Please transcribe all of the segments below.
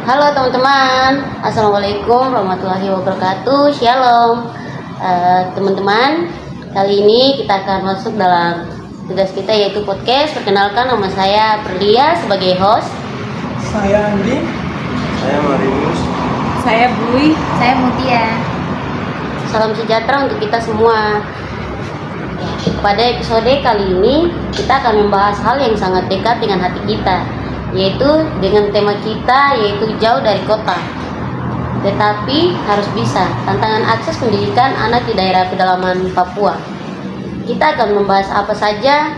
Halo teman-teman, Assalamualaikum warahmatullahi wabarakatuh. Shalom. Teman-teman, kali ini kita akan masuk dalam tugas kita yaitu podcast. Perkenalkan, nama saya Perlia sebagai host. Saya Andi. Saya Marinus. Saya Bui. Saya Mutia. Salam sejahtera untuk kita semua. Pada episode kali ini kita akan membahas hal yang sangat dekat dengan hati kita, yaitu dengan tema kita yaitu jauh dari kota tetapi harus bisa, tantangan akses pendidikan anak di daerah pedalaman Papua. Kita akan membahas apa saja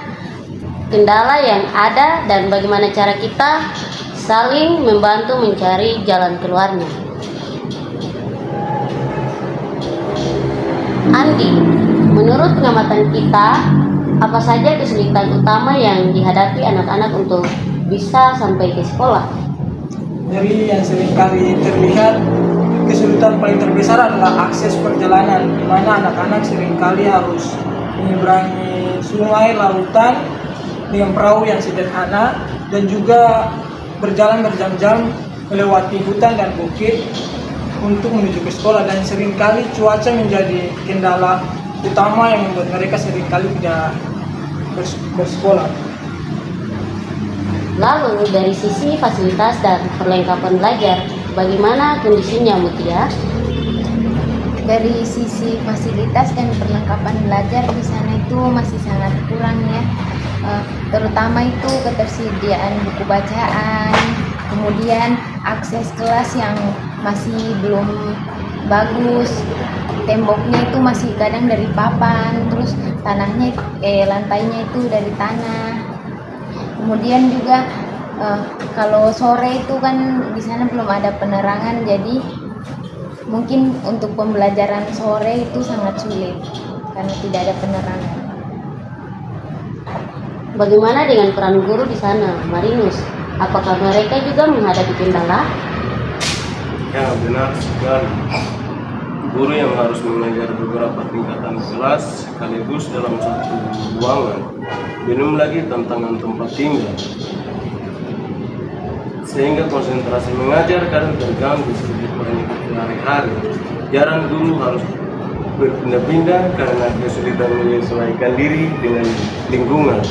kendala yang ada dan bagaimana cara kita saling membantu mencari jalan keluarnya. Andi, menurut pengamatan kita, apa saja kesulitan utama yang dihadapi anak-anak untuk bisa sampai ke sekolah? Dari yang seringkali terlihat, kesulitan paling terbesar adalah akses perjalanan, di mana anak-anak seringkali harus menyeberangi sungai, lautan dengan perahu yang sederhana, dan juga berjalan berjam-jam melewati hutan dan bukit untuk menuju ke sekolah. Dan seringkali cuaca menjadi kendala utama yang membuat mereka seringkali tidak bersekolah. Lalu dari sisi fasilitas dan perlengkapan belajar, bagaimana kondisinya Mutia? Dari sisi fasilitas dan perlengkapan belajar di sana itu masih sangat kurang ya. Terutama itu ketersediaan buku bacaan, kemudian akses kelas yang masih belum bagus, temboknya itu masih kadang dari papan, terus lantainya itu dari tanah. Kemudian juga kalau sore itu kan di sana belum ada penerangan, jadi mungkin untuk pembelajaran sore itu sangat sulit karena tidak ada penerangan. Bagaimana dengan peran guru di sana, Marinus? Apakah mereka juga menghadapi kendala? Ya, benar sekali. Guru yang harus mengajar beberapa tingkatan kelas sekaligus dalam satu ruangan. Belum lagi tantangan tempat tinggal, sehingga konsentrasi mengajar kadang terganggu seperti mengikuti hari-hari. Jarang guru harus berpindah-pindah karena kesulitan menyesuaikan diri dengan lingkungan.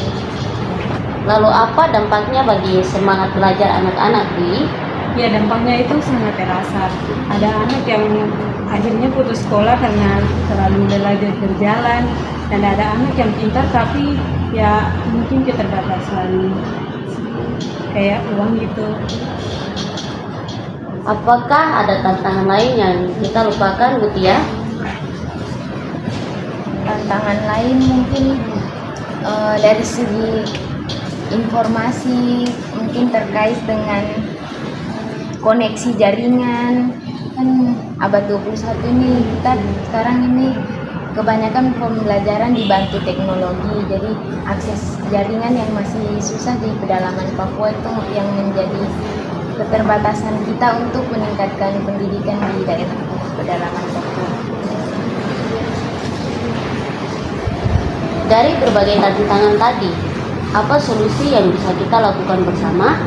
Lalu apa dampaknya bagi semangat belajar anak-anak di? Ya, dampaknya itu sangat terasa. Ada anak yang akhirnya putus sekolah karena terlalu lelah berjalan, dan ada anak yang pintar tapi ya mungkin keterbatasan kayak uang gitu. Apakah ada tantangan lain yang kita lupakan, Mutia? Tantangan lain mungkin dari segi informasi, mungkin terkait dengan koneksi jaringan. Kan abad 21 ini kita sekarang ini kebanyakan pembelajaran dibantu teknologi, jadi akses jaringan yang masih susah di pedalaman Papua itu yang menjadi keterbatasan kita untuk meningkatkan pendidikan di daerah pedalaman Papua. Dari berbagai tantangan tadi, apa solusi yang bisa kita lakukan bersama?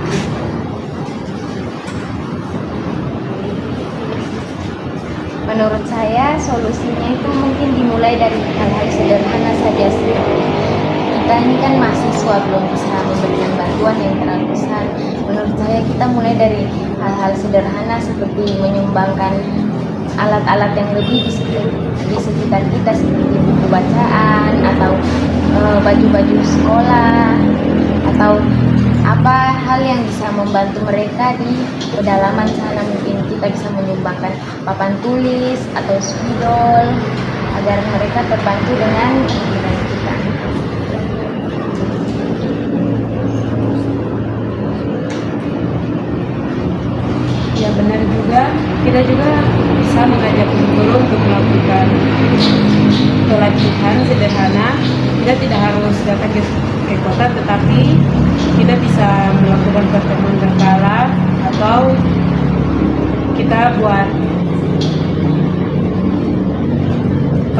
Menurut saya solusinya itu mungkin dimulai dari hal-hal sederhana saja sih. Kita ini kan mahasiswa, belum bisa memberikan bantuan yang terlalu besar. Menurut saya kita mulai dari hal-hal sederhana seperti menyumbangkan alat-alat yang lebih di sekitar kita seperti buku bacaan atau baju-baju sekolah, atau apa hal yang bisa membantu mereka di pedalaman sana. Mungkin kita bisa menyumbangkan papan tulis atau spidol agar mereka terbantu dengan pendidikan kita. Ya, benar juga. Kita juga bisa mengajak guru untuk melakukan pelatihan sederhana. Kita tidak harus datang ke kota, tetapi kita bisa melakukan pertemuan berkala atau kita buat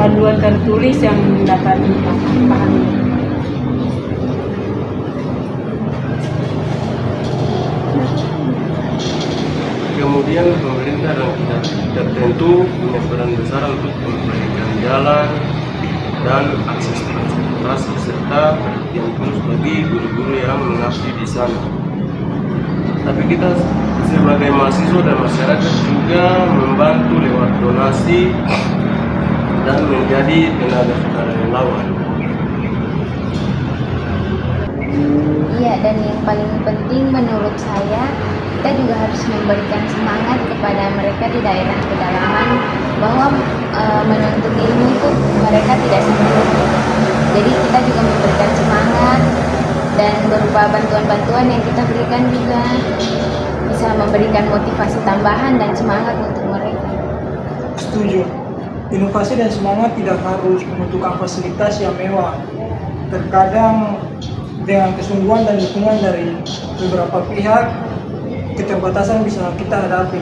panduan tertulis yang dapat dipahami. kemudian pemerintah dan pihak tertentu punya peran besar untuk memberikan jalan dan akses transportasi serta perhatian khusus bagi guru-guru yang mengabdi di sana. Tapi kita sebagai mahasiswa dan masyarakat juga membantu lewat donasi dan menjadi tenaga sukarelawan. Iya, dan yang paling penting menurut saya, kita juga harus memberikan semangat kepada mereka di daerah pedalaman bahwa menuntut ilmu itu mereka tidak sendiri. Jadi kita juga memberikan semangat dan berupa bantuan-bantuan yang kita berikan juga bisa memberikan motivasi tambahan dan semangat untuk mereka. Setuju. Inovasi dan semangat tidak harus membutuhkan fasilitas yang mewah. Terkadang dengan kesungguhan dan dukungan dari beberapa pihak, keterbatasan bisa kita hadapi.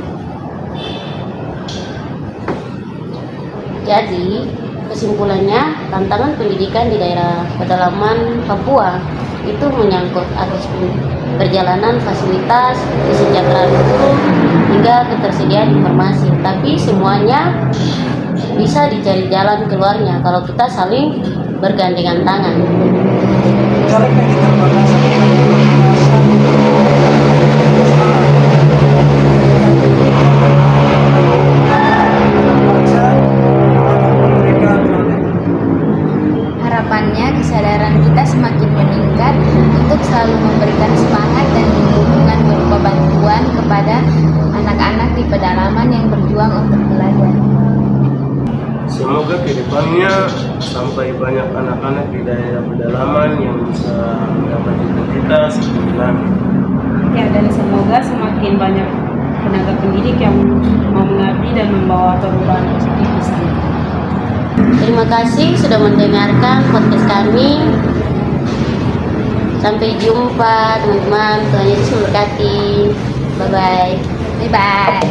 Jadi, kesimpulannya, tantangan pendidikan di daerah pedalaman Papua itu menyangkut akses perjalanan, fasilitas, kesejahteraan guru, hingga ketersediaan informasi. Tapi semuanya bisa dicari jalan keluarnya kalau kita saling bergandengan tangan. Caranya keterbatasan Harapannya kesadaran kita semakin meningkat untuk selalu memberikan semangat dan dukungan berupa bantuan kepada anak-anak di pedalaman yang berjuang untuk belajar. Semoga kedepannya sampai banyak anak-anak di daerah pedalaman yang bisa mendapat cita-cita seperti kami. Ya, dan semoga semakin banyak tenaga pendidik yang mau mengabdi dan membawa perubahan positif di sana. Terima kasih sudah mendengarkan podcast kami. Sampai jumpa teman-teman. Tuhan Yesus memberkati. Bye-bye. Bye-bye.